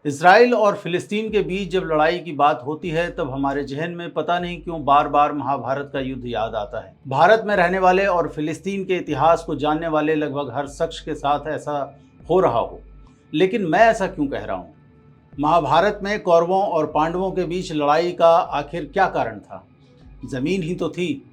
Israel और फिलिस्तीन के बीच जब लड़ाई की बात होती है तब हमारे जहन में पता नहीं क्यों बार बार महाभारत का युद्ध याद आता है। भारत में रहने वाले और फिलिस्तीन के इतिहास को जानने वाले लगभग हर शख्स के साथ ऐसा हो रहा हो, लेकिन मैं ऐसा क्यों कह रहा हूँ? महाभारत में कौरवों और पांडवों के बीच लड़ाई का आखिर क्या कारण था? जमीन ही तो थी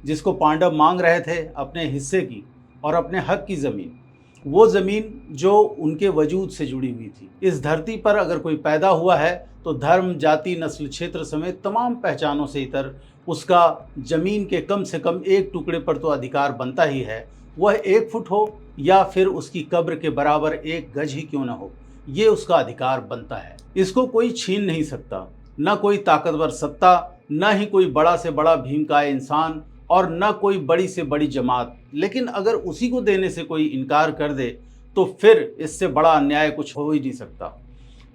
जिसको पांडव मांग रहे थे, अपने हिस्से की और अपने हक की जमीन। वो ज़मीन जो उनके वजूद से जुड़ी हुई थी। इस धरती पर अगर कोई पैदा हुआ है तो धर्म, जाति, नस्ल, क्षेत्र समेत तमाम पहचानों से इतर उसका ज़मीन के कम से कम एक टुकड़े पर तो अधिकार बनता ही है। वह 1 फुट हो या फिर उसकी कब्र के बराबर 1 गज ही क्यों न हो, ये उसका अधिकार बनता है। इसको कोई छीन नहीं सकता, न कोई ताकतवर सत्ता, न ही कोई बड़ा से बड़ा भीमकाय इंसान और न कोई बड़ी से बड़ी जमात। लेकिन अगर उसी को देने से कोई इनकार कर दे तो फिर इससे बड़ा अन्याय कुछ हो ही नहीं सकता।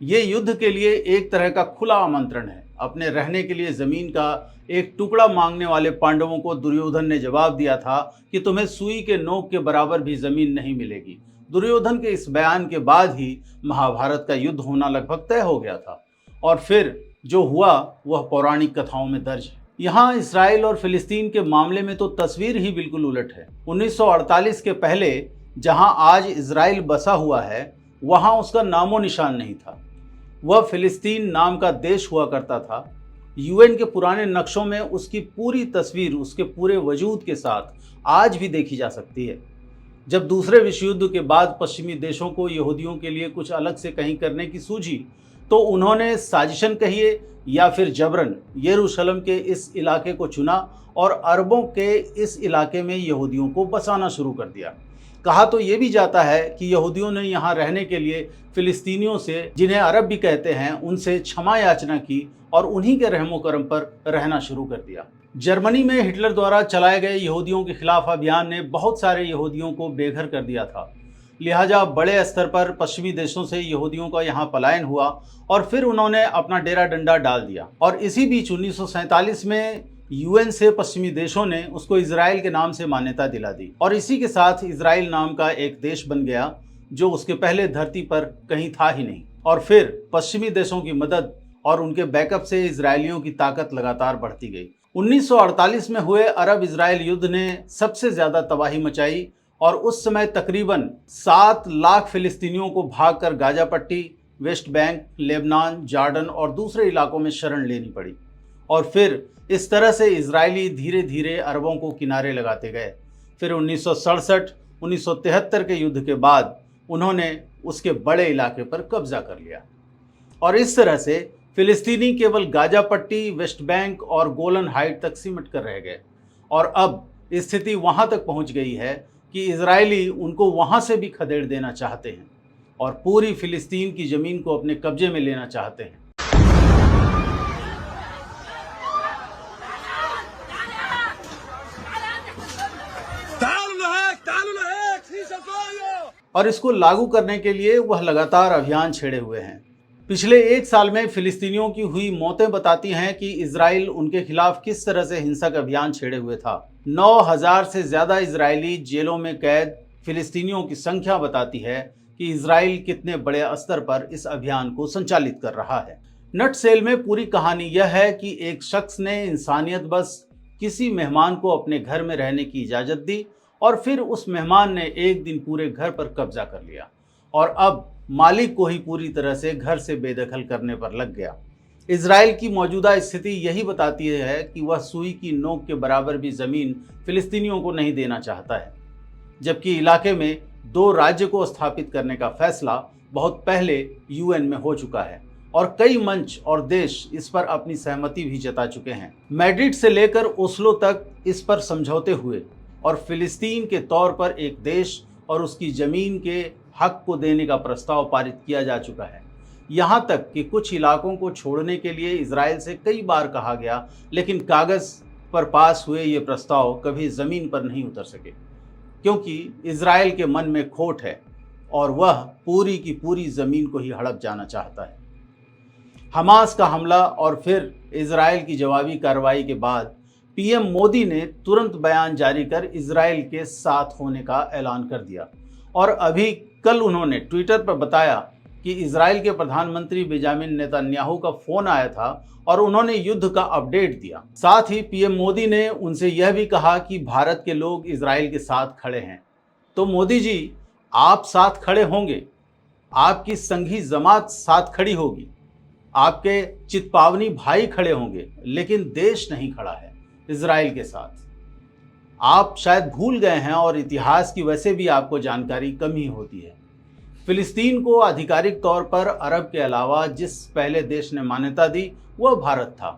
ये युद्ध के लिए एक तरह का खुला आमंत्रण है। अपने रहने के लिए ज़मीन का एक टुकड़ा मांगने वाले पांडवों को दुर्योधन ने जवाब दिया था कि तुम्हें सुई के नोक के बराबर भी ज़मीन नहीं मिलेगी। दुर्योधन के इस बयान के बाद ही महाभारत का युद्ध होना लगभग तय हो गया था और फिर जो हुआ वह पौराणिक कथाओं में दर्ज है। यहाँ इसराइल और फिलिस्तीन के मामले में तो तस्वीर ही बिल्कुल उलट है। 1948 के पहले जहाँ आज इसराइल बसा हुआ है वहाँ उसका नामो निशान नहीं था। वह फिलिस्तीन नाम का देश हुआ करता था। यूएन के पुराने नक्शों में उसकी पूरी तस्वीर उसके पूरे वजूद के साथ आज भी देखी जा सकती है। जब दूसरे विश्व युद्ध के बाद पश्चिमी देशों को यहूदियों के लिए कुछ अलग से कहीं करने की सूझी तो उन्होंने साजिशन कहिए या फिर जबरन यरूशलेम के इस इलाके को चुना और अरबों के इस इलाके में यहूदियों को बसाना शुरू कर दिया। कहा तो ये भी जाता है कि यहूदियों ने यहाँ रहने के लिए फिलिस्तीनियों से, जिन्हें अरब भी कहते हैं, उनसे क्षमा याचना की और उन्हीं के रहमो करम पर रहना शुरू कर दिया। जर्मनी में हिटलर द्वारा चलाए गए यहूदियों के खिलाफ अभियान ने बहुत सारे यहूदियों को बेघर कर दिया था। लिहाजा बड़े स्तर पर पश्चिमी देशों से यहूदियों का यहाँ पलायन हुआ और फिर उन्होंने अपना डेरा डंडा डाल दिया। और इसी बीच 1947 में यूएन से पश्चिमी देशों ने उसको इजराइल के नाम से मान्यता दिला दी और इसी के साथ इजराइल नाम का एक देश बन गया जो उसके पहले धरती पर कहीं था ही नहीं। और फिर पश्चिमी देशों की मदद और उनके बैकअप से इजरायलियों की ताकत लगातार बढ़ती गई। 1948 में हुए अरब इजराइल युद्ध ने सबसे ज्यादा तबाही मचाई और उस समय तकरीबन 7 लाख फिलिस्तीनियों को भागकर गाजा पट्टी, वेस्ट बैंक, लेबनान, जॉर्डन और दूसरे इलाकों में शरण लेनी पड़ी। और फिर इस तरह से इजरायली धीरे धीरे अरबों को किनारे लगाते गए। फिर 1967-1973 के युद्ध के बाद उन्होंने उसके बड़े इलाके पर कब्जा कर लिया और इस तरह से फिलिस्तीनी केवल गाजा पट्टी, वेस्ट बैंक और गोलन हाइट तक सिमट कर रह गए। और अब स्थिति वहां तक पहुंच गई है कि इजरायली उनको वहां से भी खदेड़ देना चाहते हैं और पूरी फिलिस्तीन की जमीन को अपने कब्जे में लेना चाहते हैं। और इसको लागू करने के लिए वह लगातार अभियान छेड़े हुए हैं। पिछले 1 साल में फिलिस्तीनियों की हुई मौतें बताती हैं कि इजराइल उनके खिलाफ किस तरह से हिंसक अभियान छेड़े हुए था। 9,000 से ज़्यादा इजरायली जेलों में कैद फिलिस्तीनियों की संख्या बताती है कि इजराइल कितने बड़े स्तर पर इस अभियान को संचालित कर रहा है। नट सेल में पूरी कहानी यह है कि एक शख्स ने इंसानियत बस किसी मेहमान को अपने घर में रहने की इजाज़त दी और फिर उस मेहमान ने एक दिन पूरे घर पर कब्जा कर लिया और अब मालिक को ही पूरी तरह से घर से बेदखल करने पर लग गया। इजराइल की मौजूदा स्थिति यही बताती है कि वह सुई की नोक के बराबर भी ज़मीन फिलिस्तीनियों को नहीं देना चाहता है, जबकि इलाके में 2 राज्य को स्थापित करने का फैसला बहुत पहले यूएन में हो चुका है और कई मंच और देश इस पर अपनी सहमति भी जता चुके हैं। मैड्रिड से लेकर ओस्लो तक इस पर समझौते हुए और फिलिस्तीन के तौर पर एक देश और उसकी ज़मीन के हक को देने का प्रस्ताव पारित किया जा चुका है। यहाँ तक कि कुछ इलाकों को छोड़ने के लिए इजराइल से कई बार कहा गया, लेकिन कागज़ पर पास हुए ये प्रस्ताव कभी ज़मीन पर नहीं उतर सके क्योंकि इजराइल के मन में खोट है और वह पूरी की पूरी ज़मीन को ही हड़प जाना चाहता है। हमास का हमला और फिर इजराइल की जवाबी कार्रवाई के बाद पीएम मोदी ने तुरंत बयान जारी कर इजराइल के साथ होने का ऐलान कर दिया और अभी कल उन्होंने ट्विटर पर बताया कि इजराइल के प्रधानमंत्री बेंजामिन नेतन्याहू का फोन आया था और उन्होंने युद्ध का अपडेट दिया। साथ ही पीएम मोदी ने उनसे यह भी कहा कि भारत के लोग इजराइल के साथ खड़े हैं। तो मोदी जी, आप साथ खड़े होंगे, आपकी संघी जमात साथ खड़ी होगी, आपके चितपावनी भाई खड़े होंगे, लेकिन देश नहीं खड़ा है इजराइल के साथ। आप शायद भूल गए हैं और इतिहास की वैसे भी आपको जानकारी कम ही होती है। फिलिस्तीन को आधिकारिक तौर पर अरब के अलावा जिस पहले देश ने मान्यता दी वह भारत था।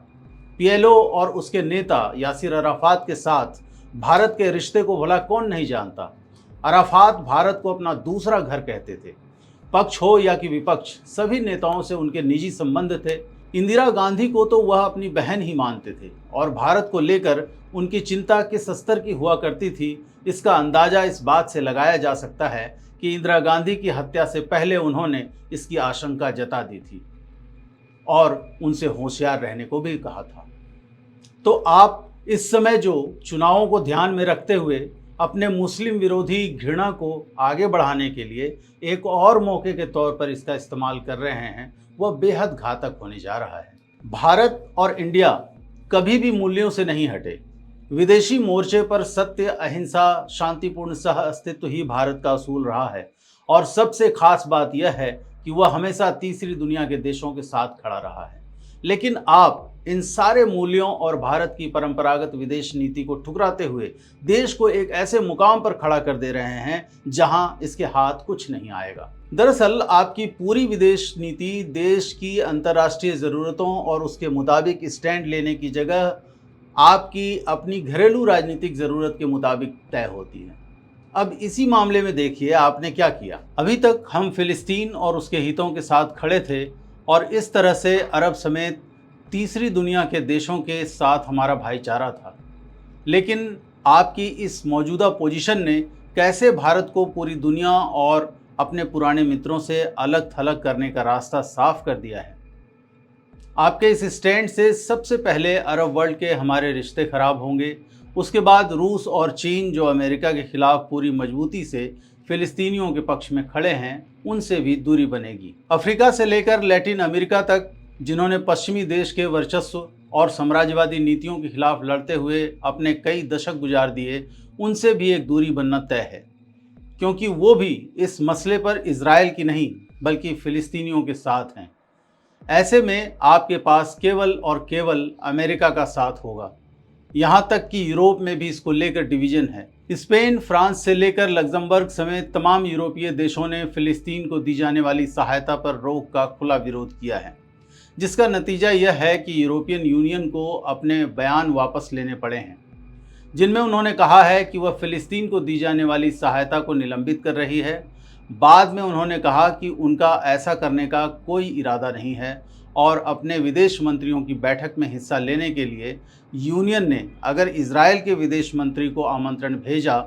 पीएलओ और उसके नेता यासिर अराफात के साथ भारत के रिश्ते को भला कौन नहीं जानता। अराफात भारत को अपना दूसरा घर कहते थे। पक्ष हो या कि विपक्ष, सभी नेताओं से उनके निजी संबंध थे। इंदिरा गांधी को तो वह अपनी बहन ही मानते थे और भारत को लेकर उनकी चिंता किस स्तर की हुआ करती थी, इसका अंदाजा इस बात से लगाया जा सकता है कि इंदिरा गांधी की हत्या से पहले उन्होंने इसकी आशंका जता दी थी और उनसे होशियार रहने को भी कहा था। तो आप इस समय जो चुनावों को ध्यान में रखते हुए अपने मुस्लिम विरोधी घृणा को आगे बढ़ाने के लिए एक और मौके के तौर पर इसका इस्तेमाल कर रहे हैं, वह बेहद घातक होने जा रहा है। भारत और इंडिया कभी भी मूल्यों से नहीं हटे। विदेशी मोर्चे पर सत्य, अहिंसा, शांतिपूर्ण सह अस्तित्व ही भारत का असूल रहा है और सबसे खास बात यह है कि वह हमेशा तीसरी दुनिया के देशों के साथ खड़ा रहा है। लेकिन आप इन सारे मूल्यों और भारत की परंपरागत विदेश नीति को ठुकराते हुए देश को एक ऐसे मुकाम पर खड़ा कर दे रहे हैं जहां इसके हाथ कुछ नहीं आएगा। दरअसल आपकी पूरी विदेश नीति देश की अंतर्राष्ट्रीय ज़रूरतों और उसके मुताबिक स्टैंड लेने की जगह आपकी अपनी घरेलू राजनीतिक ज़रूरत के मुताबिक तय होती है। अब इसी मामले में देखिए आपने क्या किया। अभी तक हम फिलिस्तीन और उसके हितों के साथ खड़े थे और इस तरह से अरब समेत तीसरी दुनिया के देशों के साथ हमारा भाईचारा था। लेकिन आपकी इस मौजूदा पोजीशन ने कैसे भारत को पूरी दुनिया और अपने पुराने मित्रों से अलग थलग करने का रास्ता साफ कर दिया है। आपके इस स्टैंड से सबसे पहले अरब वर्ल्ड के हमारे रिश्ते खराब होंगे, उसके बाद रूस और चीन जो अमेरिका के खिलाफ पूरी मजबूती से फिलिस्तीनियों के पक्ष में खड़े हैं, उनसे भी दूरी बनेगी। अफ्रीका से लेकर लैटिन अमेरिका तक जिन्होंने पश्चिमी देश के वर्चस्व और साम्राज्यवादी नीतियों के खिलाफ लड़ते हुए अपने कई दशक गुजार दिए, उनसे भी एक दूरी बनना तय है, क्योंकि वो भी इस मसले पर इजराइल की नहीं बल्कि फिलिस्तीनियों के साथ हैं। ऐसे में आपके पास केवल और केवल अमेरिका का साथ होगा। यहाँ तक कि यूरोप में भी इसको लेकर डिवीजन है। स्पेन, फ्रांस से लेकर लग्जमबर्ग समेत तमाम यूरोपीय देशों ने फिलिस्तीन को दी जाने वाली सहायता पर रोक का खुला विरोध किया है, जिसका नतीजा यह है कि यूरोपियन यूनियन को अपने बयान वापस लेने पड़े हैं, जिनमें उन्होंने कहा है कि वह फिलिस्तीन को दी जाने वाली सहायता को निलंबित कर रही है। बाद में उन्होंने कहा कि उनका ऐसा करने का कोई इरादा नहीं है और अपने विदेश मंत्रियों की बैठक में हिस्सा लेने के लिए यूनियन ने अगर इजराइल के विदेश मंत्री को आमंत्रण भेजा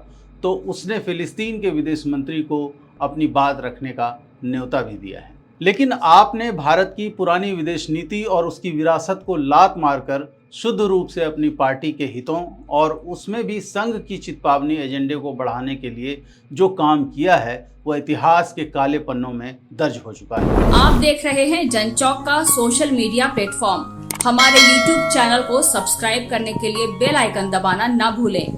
तो उसने फिलिस्तीन के विदेश मंत्री को अपनी बात रखने का न्योता भी दिया है। लेकिन आपने भारत की पुरानी विदेश नीति और उसकी विरासत को लात मारकर शुद्ध रूप से अपनी पार्टी के हितों और उसमें भी संघ की चितपावनी एजेंडे को बढ़ाने के लिए जो काम किया है वह इतिहास के काले पन्नों में दर्ज हो चुका है। आप देख रहे हैं जनचौक का सोशल मीडिया प्लेटफॉर्म। हमारे YouTube चैनल को सब्सक्राइब करने के लिए बेल आइकन दबाना ना भूलें।